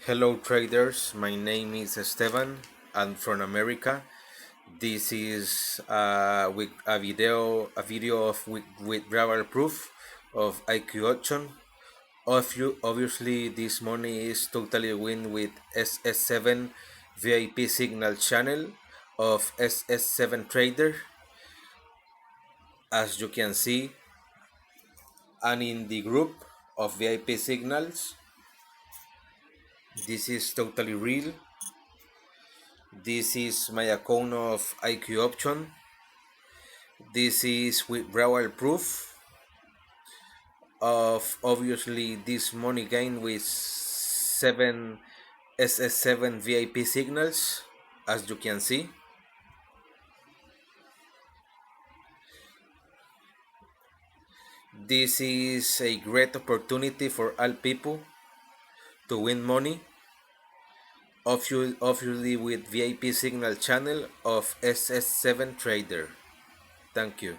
Hello traders, my name is Esteban. I'm from America. This is with a video with verbal proof of IQ option. Obviously, this money is totally win with SS7 VIP signal channel of SS7 trader, as you can see, and in the group of VIP signals. This is totally real. This is my account of IQ option. This is with verbal proof of obviously this money gain with 7 SS7 VIP signals, as you can see. This is a great opportunity for all people to win money, obviously with VIP signal channel of SS7 trader. Thank you.